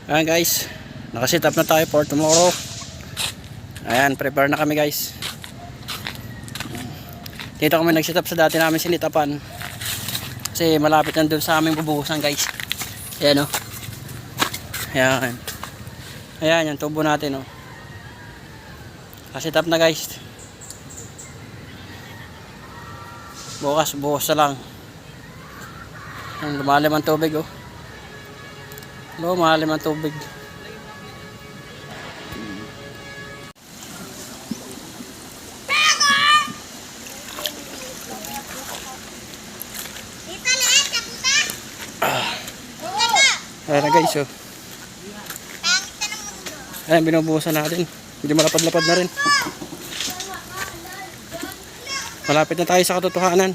Ayan guys, nakasit up na tayo for tomorrow. Ayan, prepare na kami guys. Dito kami nagsit up sa dati namin sinitapan. Kasi malapit na dun sa aming bubuhusan guys. Ayan o. Ayan. Ayan yung tubo natin o. Nakasit up na guys. Bukas na lang. Ayan, lumalim ang tubig o. Lumalim ang tubig. Ayan na guys, oh. Ayan, binubuhusan natin. Hindi malapad-lapad na rin. Malapit na tayo sa katotohanan.